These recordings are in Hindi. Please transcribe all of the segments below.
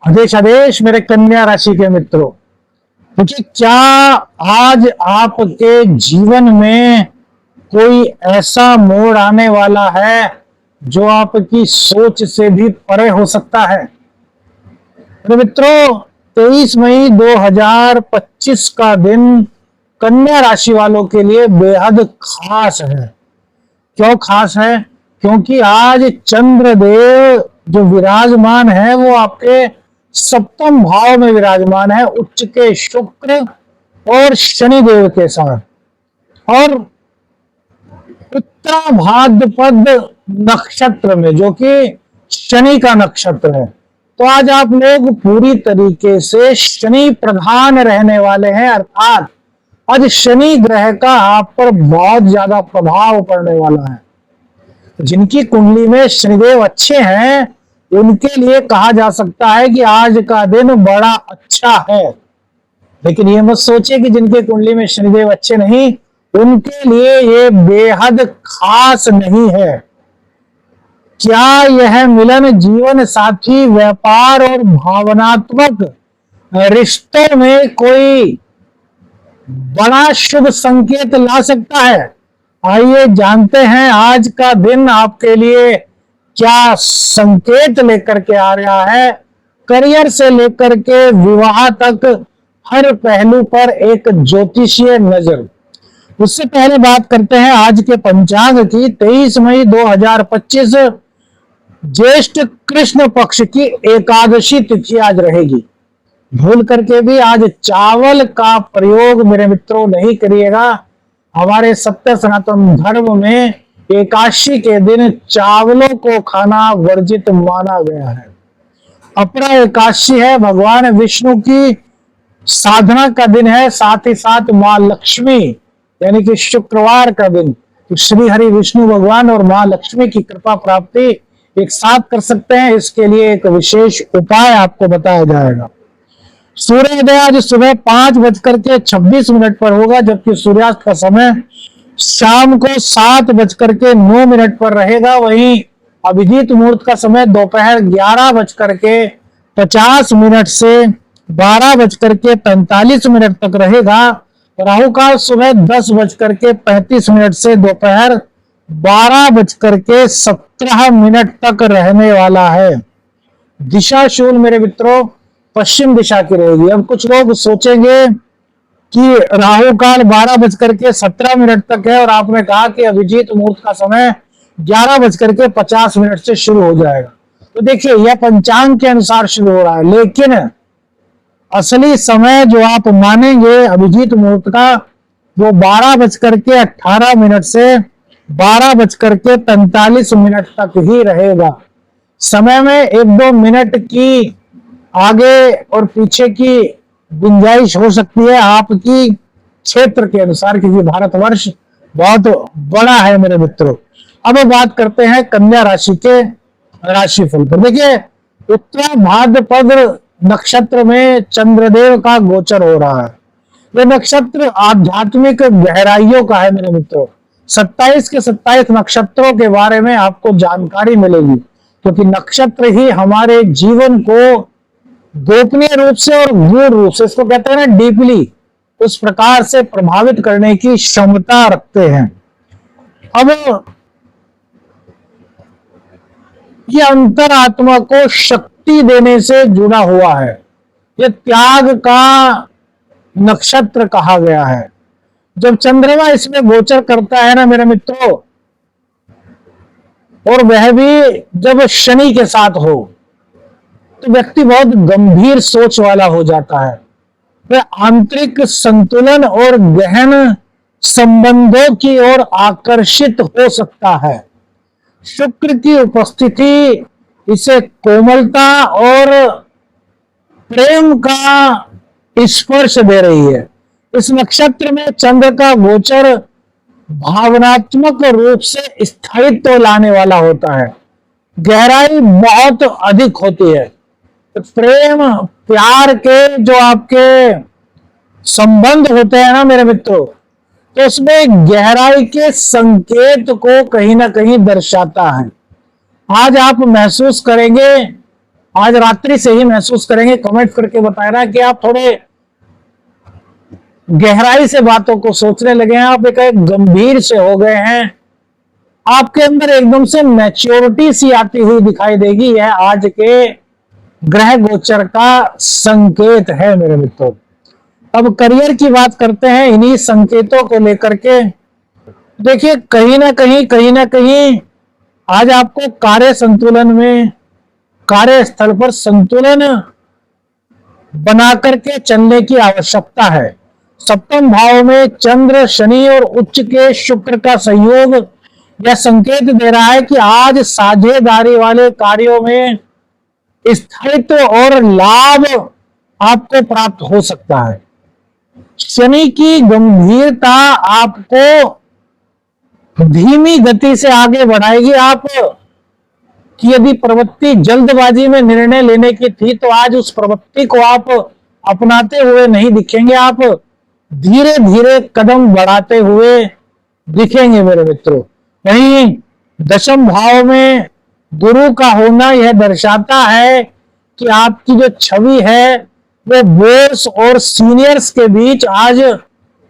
आदेश आदेश मेरे कन्या राशि के मित्रों, देखिए क्या आज आपके जीवन में कोई ऐसा मोड़ आने वाला है जो आपकी सोच से भी परे हो सकता है। मेरे मित्रों, 23 मई 2025 का दिन कन्या राशि वालों के लिए बेहद खास है। क्यों खास है? क्योंकि आज चंद्रदेव जो विराजमान है वो आपके सप्तम भाव में विराजमान है, उच्च के शुक्र और शनि देव के साथ, और उत्तरा भाद्रपद नक्षत्र में जो कि शनि का नक्षत्र है। तो आज आप लोग पूरी तरीके से शनि प्रधान रहने वाले हैं, अर्थात आज शनि ग्रह का आप पर बहुत ज्यादा प्रभाव पड़ने वाला है। जिनकी कुंडली में शनिदेव अच्छे हैं उनके लिए कहा जा सकता है कि आज का दिन बड़ा अच्छा है। लेकिन ये मत सोचिए कि जिनके कुंडली में शनिदेव अच्छे नहीं उनके लिए ये बेहद खास नहीं है। क्या यह मिलन जीवन साथी, व्यापार और भावनात्मक रिश्तों में कोई बड़ा शुभ संकेत ला सकता है? आइए जानते हैं आज का दिन आपके लिए क्या संकेत लेकर के आ रहा है। करियर से लेकर के विवाह तक हर पहलू पर एक ज्योतिषीय नजर। उससे पहले बात करते हैं आज के पंचांग की। 23 मई 2025 ज्येष्ठ कृष्ण पक्ष की एकादशी तिथि आज रहेगी। भूल करके भी आज चावल का प्रयोग मेरे मित्रों नहीं करिएगा। हमारे सत्य सनातन धर्म में एकादशी के दिन चावलों को खाना वर्जित माना गया है। अपरा एकादशी है, भगवान विष्णु की साधना का दिन है, साथ ही साथ मां लक्ष्मी यानी कि शुक्रवार का दिन। तो श्री हरि विष्णु भगवान और मां लक्ष्मी की कृपा प्राप्ति एक साथ कर सकते हैं। इसके लिए एक विशेष उपाय आपको बताया जाएगा। सूर्योदय आज सुबह 5:26 पर होगा, जबकि सूर्यास्त का समय शाम को 7:09 पर रहेगा। वहीं अभिजीत मुहूर्त का समय दोपहर 11:50 से 12:45 तक रहेगा। राहु काल सुबह 10:35 से दोपहर 12:17 तक रहने वाला है। दिशा शूल मेरे मित्रों पश्चिम दिशा की रहेगी। अब कुछ लोग सोचेंगे कि राहु काल 12:17 तक है और आपने कहा कि अभिजीत मुहूर्त का समय 11:50 से शुरू हो जाएगा। तो देखिए यह पंचांग के अनुसार शुरू हो रहा है, लेकिन असली समय जो आप मानेंगे अभिजीत मुहूर्त का वो 12:18 से 12:45 तक ही रहेगा। समय में 1-2 मिनट की आगे और पीछे की गुंजाइश हो सकती है आपकी क्षेत्र के अनुसार, क्योंकि भारतवर्ष बहुत बड़ा है मेरे मित्रों। अब बात करते हैं कन्या राशि के राशिफल पर। देखिए उत्तरा भाद्रपद नक्षत्र में चंद्रदेव का गोचर हो रहा है। यह नक्षत्र आध्यात्मिक गहराइयों का है मेरे मित्रों। 27 के 27 नक्षत्रों के बारे में आपको जानकारी मिलेगी, क्योंकि नक्षत्र ही हमारे जीवन को गोपनीय रूप से और गूढ़ रूप से, इसको कहते हैं ना डीपली, उस प्रकार से प्रभावित करने की क्षमता रखते हैं। अब ये अंतरात्मा को शक्ति देने से जुड़ा हुआ है। ये त्याग का नक्षत्र कहा गया है। जब चंद्रमा इसमें गोचर करता है ना मेरे मित्रों, और वह भी जब शनि के साथ हो, तो व्यक्ति बहुत गंभीर सोच वाला हो जाता है। वह आंतरिक संतुलन और गहन संबंधों की ओर आकर्षित हो सकता है। शुक्र की उपस्थिति इसे कोमलता और प्रेम का स्पर्श दे रही है। इस नक्षत्र में चंद्र का गोचर भावनात्मक रूप से स्थायित्व लाने वाला होता है। गहराई बहुत अधिक होती है। प्रेम प्यार के जो आपके संबंध होते हैं ना मेरे मित्रों, तो उसमें गहराई के संकेत को कहीं ना कहीं दर्शाता है। आज आप महसूस करेंगे आज रात्रि से ही महसूस करेंगे। कमेंट करके बताएगा कि आप थोड़े गहराई से बातों को सोचने लगे हैं, आप एक गंभीर से हो गए हैं, आपके अंदर एकदम से मैच्योरिटी सी आती हुई दिखाई देगी। यह आज के ग्रह गोचर का संकेत है मेरे मित्रों। अब करियर की बात करते हैं इन्हीं संकेतों को लेकर के। देखिए कहीं ना कहीं आज आपको कार्य संतुलन में, कार्यस्थल पर संतुलन बना करके चलने की आवश्यकता है। सप्तम भाव में चंद्र, शनि और उच्च के शुक्र का संयोग यह संकेत दे रहा है कि आज साझेदारी वाले कार्यों में स्थायित्व और लाभ आपको प्राप्त हो सकता है। शनि की गंभीरता आपको धीमी गति से आगे बढ़ाएगी। आप कि यदि प्रवृत्ति जल्दबाजी में निर्णय लेने की थी तो आज उस प्रवृत्ति को आप अपनाते हुए नहीं दिखेंगे, आप धीरे धीरे कदम बढ़ाते हुए दिखेंगे मेरे मित्रों। वहीं दशम भाव में गुरु का होना यह दर्शाता है कि आपकी जो छवि है वो बॉस और सीनियर्स के बीच आज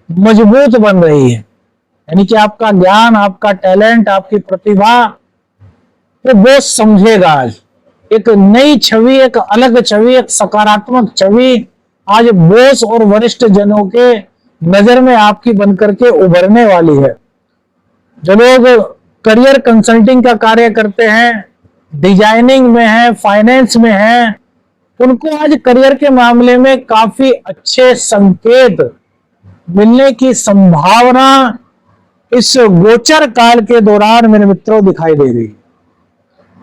मजबूत बन रही है। यानी कि आपका ज्ञान, आपका टैलेंट, आपकी प्रतिभा वो बॉस समझेगा। आज एक नई छवि, एक अलग छवि, एक सकारात्मक छवि आज बॉस और वरिष्ठ जनों के नजर में आपकी बनकर के उभरने वाली है। जो लोग करियर कंसल्टिंग का कार्य करते हैं, डिजाइनिंग में है, फाइनेंस में है, उनको आज करियर के मामले में काफी अच्छे संकेत मिलने की संभावना इस गोचर काल के दौरान मेरे मित्रों दिखाई दे रही है।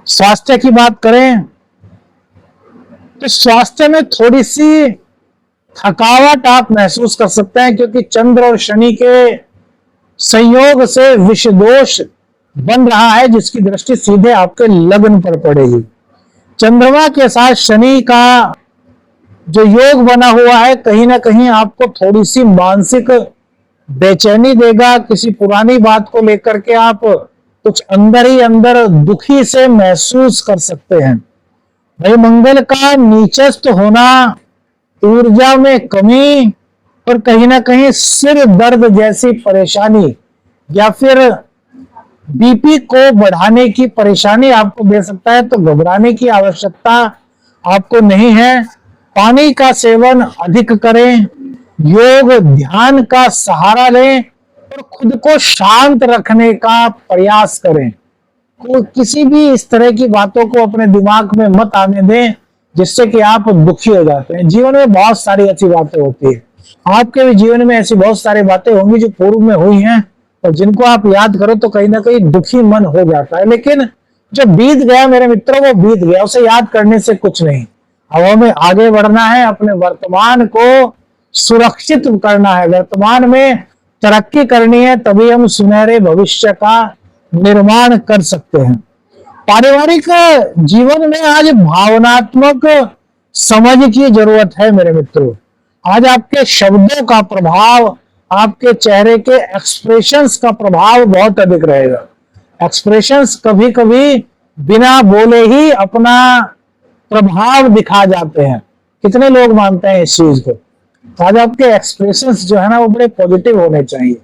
स्वास्थ्य की बात करें तो स्वास्थ्य में थोड़ी सी थकावट आप महसूस कर सकते हैं, क्योंकि चंद्र और शनि के संयोग से विष दोष बन रहा है जिसकी दृष्टि सीधे आपके लग्न पर पड़ेगी। चंद्रमा के साथ शनि का जो योग बना हुआ है कहीं ना कहीं आपको थोड़ी सी मानसिक बेचैनी देगा। किसी पुरानी बात को लेकर के आप कुछ अंदर ही अंदर दुखी से महसूस कर सकते हैं। भाई मंगल का नीचस्थ होना, ऊर्जा में कमी और कहीं ना कहीं सिर दर्द जैसी परेशानी या फिर बीपी को बढ़ाने की परेशानी आपको दे सकता है, तो घबराने की आवश्यकता आपको नहीं है। पानी का सेवन अधिक करें, योग ध्यान का सहारा लें और खुद को शांत रखने का प्रयास करें। किसी भी इस तरह की बातों को अपने दिमाग में मत आने दें जिससे कि आप दुखी हो जाते हैं। जीवन में बहुत सारी ऐसी बातें होती है, आपके भी जीवन में ऐसी बहुत सारी बातें होंगी जो पूर्व में हुई हैं और जिनको आप याद करो तो कहीं ना कहीं दुखी मन हो जाता है। लेकिन जो बीत गया मेरे मित्रों वो बीत गया, उसे याद करने से कुछ नहीं। अब हमें आगे बढ़ना है, अपने वर्तमान को सुरक्षित करना है, वर्तमान में तरक्की करनी है, तभी हम सुनहरे भविष्य का निर्माण कर सकते हैं। पारिवारिक जीवन में आज भावनात्मक समझ की जरूरत है मेरे मित्रों। आज आपके शब्दों का प्रभाव, आपके चेहरे के एक्सप्रेशंस का प्रभाव बहुत अधिक रहेगा। एक्सप्रेशंस कभी कभी बिना बोले ही अपना प्रभाव दिखा जाते हैं। कितने लोग मानते हैं इस चीज को? आज आपके एक्सप्रेशंस जो है ना वो बड़े पॉजिटिव होने चाहिए।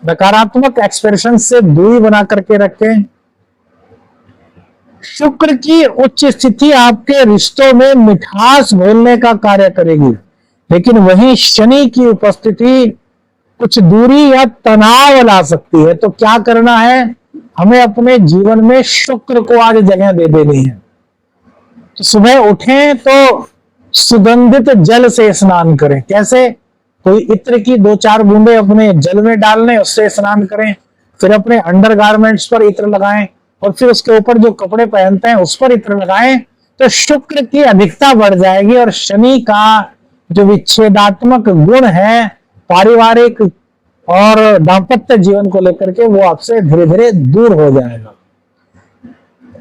नकारात्मक एक्सप्रेशन से दूरी बना करके रखें। शुक्र की उच्च स्थिति आपके रिश्तों में मिठास घोलने का कार्य करेगी, लेकिन वहीं शनि की उपस्थिति कुछ दूरी या तनाव ला सकती है। तो क्या करना है? हमें अपने जीवन में शुक्र को आज जगह दे देनी है। तो सुबह उठें तो सुगंधित जल से स्नान करें। कैसे? कोई इत्र की 2-4 बूंदे अपने जल में डालने, उससे स्नान करें, फिर अपने अंडरगारमेंट्स पर इत्र लगाएं और फिर उसके ऊपर जो कपड़े पहनते हैं उस पर इत्र लगाएं, तो शुक्र की अधिकता बढ़ जाएगी और शनि का जो विच्छेदात्मक गुण है पारिवारिक और दाम्पत्य जीवन को लेकर के वो आपसे धीरे धीरे दूर हो जाएगा।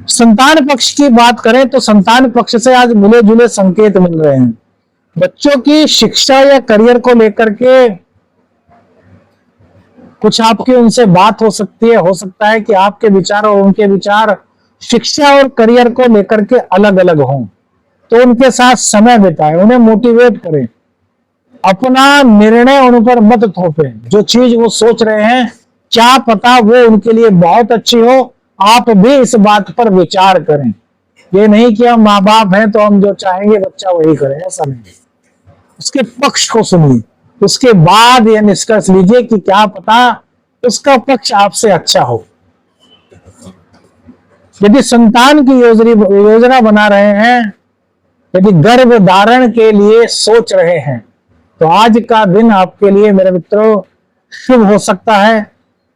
संतान पक्ष की बात करें तो संतान पक्ष से आज मिले जुले संकेत मिल रहे हैं। बच्चों की शिक्षा या करियर को लेकर के कुछ आपकी उनसे बात हो सकती है। हो सकता है कि आपके विचार और उनके विचार शिक्षा और करियर को लेकर के अलग अलग हों। तो उनके साथ समय बिताएं, उन्हें मोटिवेट करें, अपना निर्णय उन पर मत थोपें। जो चीज वो सोच रहे हैं क्या पता वो उनके लिए बहुत अच्छी हो, आप भी इस बात पर विचार करें। ये नहीं कि हम माँ बाप हैं तो हम जो चाहेंगे बच्चा वही करे, ऐसा नहीं। उसके पक्ष को सुनिए, उसके बाद यह निष्कर्ष लीजिए कि क्या पता उसका पक्ष आपसे अच्छा हो। यदि संतान की योजना बना रहे हैं, यदि गर्भ धारण के लिए सोच रहे हैं, तो आज का दिन आपके लिए मेरे मित्रों शुभ हो सकता है।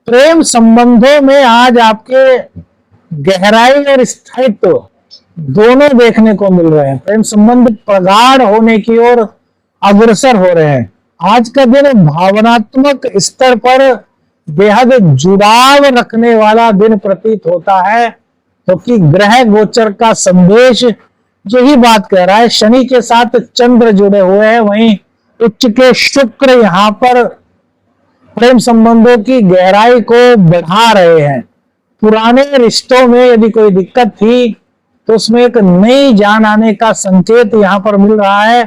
प्रेम संबंधों में आज आपके गहराई और स्थायित्व दोनों देखने को मिल रहे हैं। प्रेम संबंध प्रगाढ़ होने की ओर अग्रसर हो रहे हैं। आज का दिन भावनात्मक स्तर पर बेहद जुड़ाव रखने वाला दिन प्रतीत होता है, क्योंकि ग्रह गोचर का संदेश यही बात कह रहा है। शनि के साथ चंद्र जुड़े हुए हैं, वहीं उच्च के शुक्र यहाँ पर प्रेम संबंधों की गहराई को बढ़ा रहे हैं। पुराने रिश्तों में यदि कोई दिक्कत थी तो उसमें एक नई जान आने का संकेत यहाँ पर मिल रहा है।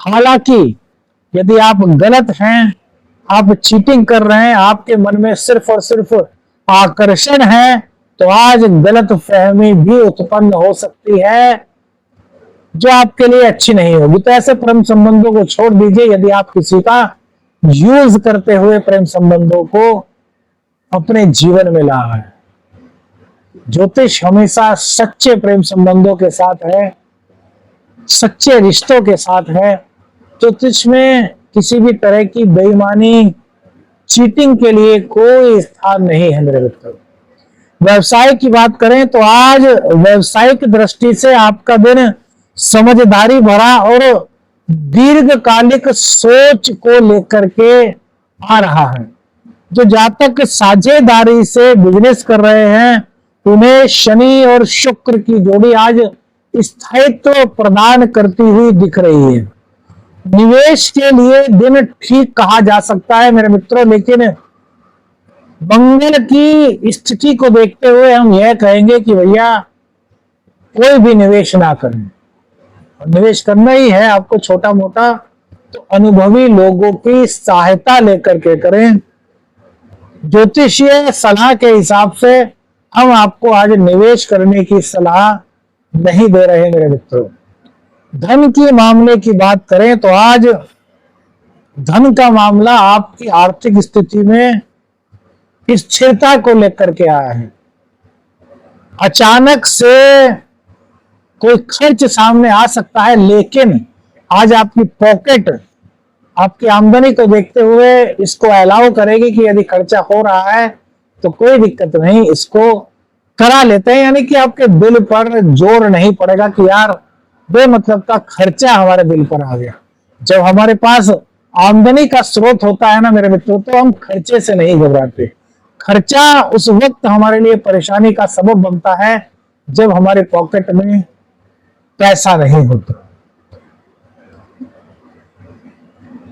हालांकि यदि आप गलत हैं, आप चीटिंग कर रहे हैं, आपके मन में सिर्फ और सिर्फ आकर्षण है, तो आज गलत फहमी भी उत्पन्न हो सकती है जो आपके लिए अच्छी नहीं होगी। तो ऐसे प्रेम संबंधों को छोड़ दीजिए। यदि आप किसी का यूज करते हुए प्रेम संबंधों को अपने जीवन में ला रहे हैं, ज्योतिष हमेशा सच्चे प्रेम संबंधों के साथ है, सच्चे रिश्तों के साथ है। ज्योतिष में किसी भी तरह की बेईमानी, चीटिंग के लिए कोई स्थान नहीं है मेरे मित्रों। व्यवसाय की बात करें तो आज व्यवसायिक दृष्टि से आपका दिन समझदारी भरा और दीर्घकालिक सोच को लेकर के आ रहा है। जो जातक साझेदारी से बिजनेस कर रहे हैं, उन्हें शनि और शुक्र की जोड़ी आज स्थायित्व प्रदान करती हुई दिख रही है। निवेश के लिए दिन ठीक कहा जा सकता है मेरे मित्रों, लेकिन मंगल की स्थिति को देखते हुए हम यह कहेंगे कि भैया कोई भी निवेश ना करें। निवेश करना ही है आपको छोटा मोटा, तो अनुभवी लोगों की सहायता लेकर के करें। ज्योतिषीय सलाह के हिसाब से हम आपको आज निवेश करने की सलाह नहीं दे रहे मेरे मित्रों। धन के मामले की बात करें तो आज धन का मामला आपकी आर्थिक स्थिति में स्थिरता को लेकर के आया है। अचानक से कोई खर्च सामने आ सकता है, लेकिन आज आपकी पॉकेट आपकी आमदनी को देखते हुए इसको अलाउ करेगी कि यदि खर्चा हो रहा है तो कोई दिक्कत नहीं, इसको करा लेते हैं। यानी कि आपके बिल पर जोर नहीं पड़ेगा कि यार बेमतलब का खर्चा हमारे बिल पर आ गया। जब हमारे पास आमदनी का स्रोत होता है ना मेरे मित्रों, तो हम खर्चे से नहीं घबराते। खर्चा उस वक्त हमारे लिए परेशानी का सबब बनता है जब हमारे पॉकेट में पैसा नहीं होता।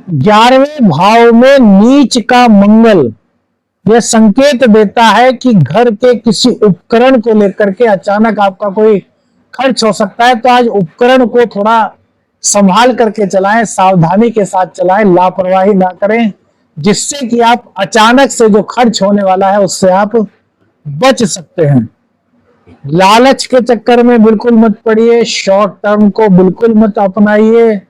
11वें भाव में नीच का मंगल यह संकेत देता है कि घर के किसी उपकरण को लेकर के अचानक आपका कोई खर्च हो सकता है। तो आज उपकरण को थोड़ा संभाल करके चलाएं, सावधानी के साथ चलाएं, लापरवाही ना करें, जिससे कि आप अचानक से जो खर्च होने वाला है उससे आप बच सकते हैं। लालच के चक्कर में बिल्कुल मत पड़िए, शॉर्ट टर्म को बिल्कुल मत अपनाइए।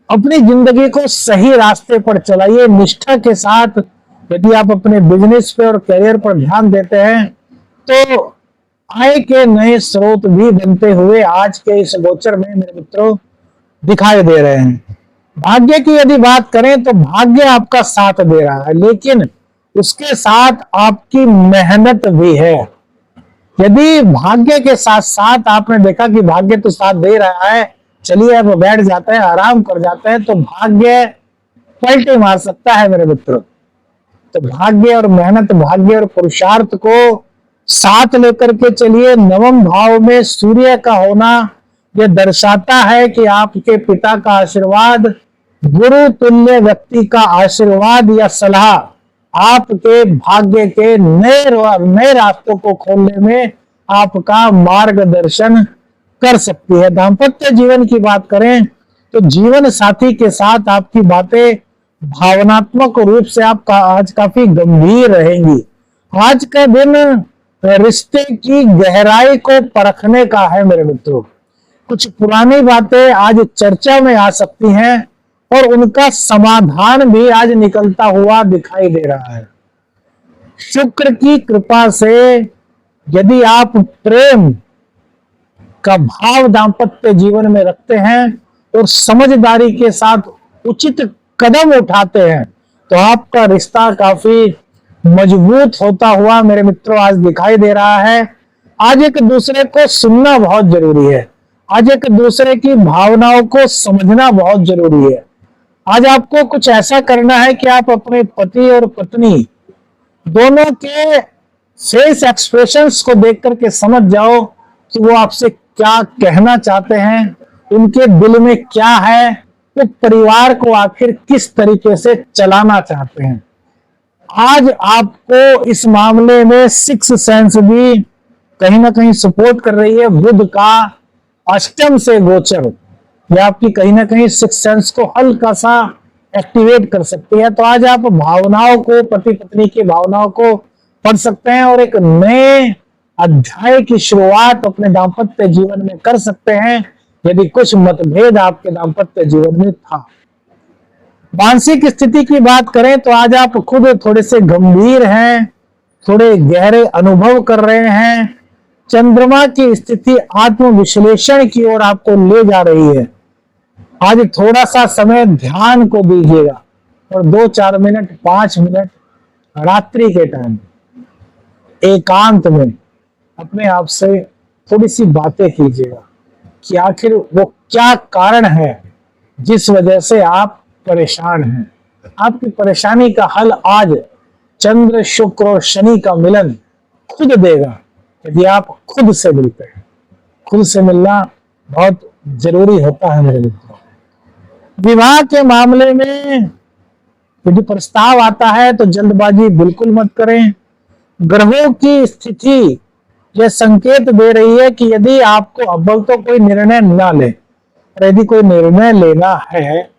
अपनी जिंदगी को सही रास्ते पर चलाइए निष्ठा के साथ। यदि आप अपने बिजनेस पे और करियर पर ध्यान देते हैं तो आय के नए स्रोत भी बनते हुए आज के इस गोचर में मेरे मित्रों दिखाई दे रहे हैं। भाग्य की यदि बात करें तो भाग्य आपका साथ दे रहा है, लेकिन उसके साथ आपकी मेहनत भी है। यदि भाग्य के साथ साथ आपने देखा कि भाग्य तो साथ दे रहा है, चलिए अब बैठ जाते हैं, आराम कर जाते हैं, तो भाग्य पलटे मार सकता है मेरे मित्रों। तो भाग्य और मेहनत, भाग्य और पुरुषार्थ को साथ लेकर के चलिए। नवम भाव में सूर्य का होना यह दर्शाता है कि आपके पिता का आशीर्वाद, गुरु तुल्य व्यक्ति का आशीर्वाद या सलाह आपके भाग्य के नए रास्तों को खोलने में आपका मार्गदर्शन कर सकती है। दाम्पत्य जीवन की बात करें तो जीवन साथी के साथ आपकी बातें भावनात्मक रूप से आप आज काफी गंभीर रहेंगी। आज का दिन रिश्ते की गहराई को परखने का है मेरे मित्रों। कुछ पुरानी बातें आज चर्चा में आ सकती हैं और उनका समाधान भी आज निकलता हुआ दिखाई दे रहा है। शुक्र की कृपा से यदि आप प्रेम का भाव दाम्पत्य जीवन में रखते हैं और समझदारी के साथ उचित कदम उठाते हैं तो आपका रिश्ता काफी मजबूत होता हुआ मेरे मित्रों आज दिखाई दे रहा है। आज एक दूसरे को सुनना बहुत जरूरी है। आज एक दूसरे की भावनाओं को समझना बहुत जरूरी है। आज आपको कुछ ऐसा करना है कि आप अपने पति और पत्नी दोनों के फेस एक्सप्रेशंस को देख करके समझ जाओ कि वो आपसे क्या कहना चाहते हैं, उनके दिल में क्या है, वो परिवार को आखिर किस तरीके से चलाना चाहते हैं। आज आपको इस मामले में सिक्स सेंस भी कहीं ना कहीं सपोर्ट कर रही है। बुध का अष्टम से गोचर ये आपकी कहीं ना कहीं सिक्स सेंस को हल्का सा एक्टिवेट कर सकती है। तो आज आप भावनाओं को, पति पत्नी की भावनाओं को पढ़ सकते हैं और एक नए अध्याय की शुरुआत अपने दाम्पत्य जीवन में कर सकते हैं यदि कुछ मतभेद आपके दाम्पत्य जीवन में था। मानसिक स्थिति की बात करें तो आज आप खुद थोड़े से गंभीर हैं, थोड़े गहरे अनुभव कर रहे हैं। चंद्रमा की स्थिति आत्मविश्लेषण की ओर आपको ले जा रही है। आज थोड़ा सा समय ध्यान को दीजिएगा और 2-4 मिनट 5 मिनट रात्रि के टाइम एकांत में अपने आप से थोड़ी सी बातें कीजिएगा कि आखिर वो क्या कारण है जिस वजह से आप परेशान हैं। आपकी परेशानी का हल आज चंद्र, शुक्र और शनि का मिलन खुद देगा यदि आप खुद से मिलते हैं। खुद से मिलना बहुत जरूरी होता है मेरे मित्रों। विवाह के मामले में यदि प्रस्ताव आता है तो जल्दबाजी बिल्कुल मत करें। ग्रहों की स्थिति यह संकेत दे रही है कि यदि आपको अव्वल तो कोई निर्णय ना ले, और यदि कोई निर्णय लेना है,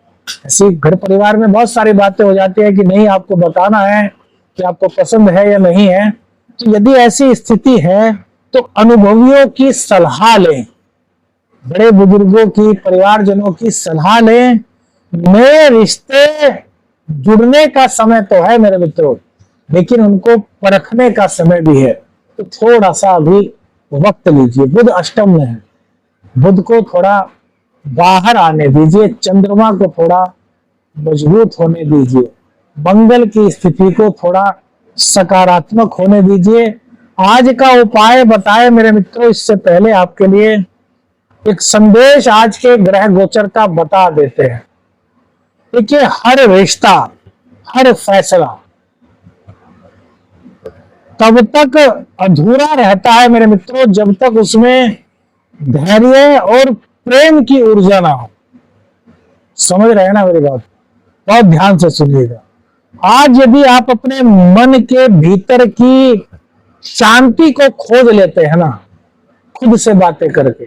ऐसी घर परिवार में बहुत सारी बातें हो जाती है कि नहीं आपको बताना है कि आपको पसंद है या नहीं है। तो यदि ऐसी स्थिति है तो अनुभवियों की सलाह लें, बड़े बुजुर्गों की, परिवारजनों की सलाह लें। नए रिश्ते जुड़ने का समय तो है मेरे मित्रों, लेकिन उनको परखने का समय भी है। तो थोड़ा सा अभी वक्त लीजिए। बुध अष्टम में है, बुध को थोड़ा बाहर आने दीजिए, चंद्रमा को थोड़ा मजबूत होने दीजिए, मंगल की स्थिति को थोड़ा सकारात्मक होने दीजिए। आज का उपाय बताए मेरे मित्रों, इससे पहले आपके लिए एक संदेश आज के ग्रह गोचर का बता देते हैं। देखिए, हर रिश्ता, हर फैसला तब तक अधूरा रहता है मेरे मित्रों जब तक उसमें धैर्य और प्रेम की ऊर्जा ना हो। समझ रहे हैं ना मेरी बात? बहुत ध्यान से सुनिएगा। आज यदि आप अपने मन के भीतर की शांति को खोज लेते हैं ना, खुद से बातें करके,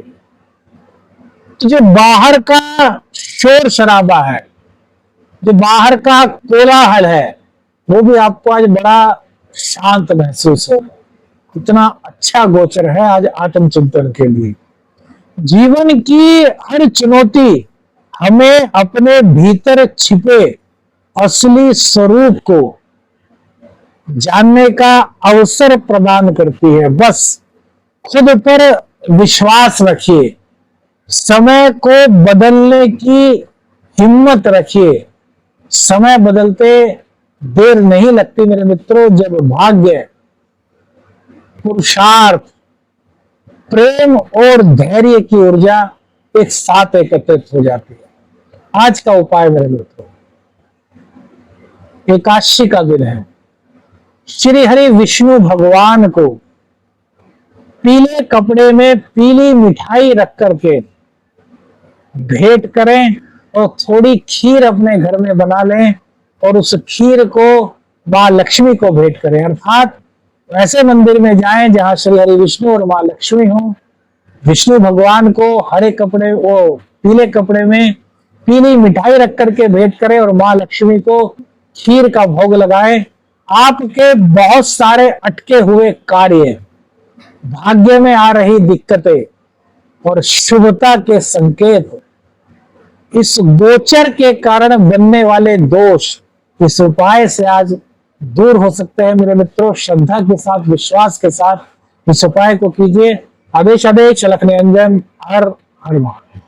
तो जो बाहर का शोर शराबा है, जो बाहर का कोलाहल है, वो भी आपको आज बड़ा शांत महसूस हो। इतना अच्छा गोचर है आज आत्मचिंतन के लिए। जीवन की हर चुनौती हमें अपने भीतर छिपे असली स्वरूप को जानने का अवसर प्रदान करती है। बस खुद पर विश्वास रखिए, समय को बदलने की हिम्मत रखिए। समय बदलते देर नहीं लगती मेरे मित्रों। जब भाग्य, पुरुषार्थ, प्रेम और धैर्य की ऊर्जा एक साथ एकत्रित हो जाती है। आज का उपाय मेरे मित्रों, एकादशी का दिन है। श्री हरि विष्णु भगवान को पीले कपड़े में पीली मिठाई रख करके भेंट करें और थोड़ी खीर अपने घर में बना लें और उस खीर को मां लक्ष्मी को भेंट करें। अर्थात ऐसे मंदिर में जाएं जहां श्री हरि विष्णु और मां लक्ष्मी हो विष्णु भगवान को हरे कपड़े, वो पीले कपड़े में पीली मिठाई रख करके भेंट करें और माँ लक्ष्मी को खीर का भोग लगाएं। आपके बहुत सारे अटके हुए कार्य, भाग्य में आ रही दिक्कतें और शुभता के संकेत, इस गोचर के कारण बनने वाले दोष इस उपाय से आज दूर हो सकते हैं। मेरे मित्रों, श्रद्धा के साथ, विश्वास के साथ इस उपाय को कीजिए। आदेश आदेश, अलख निरंजन, हर हर महादेव।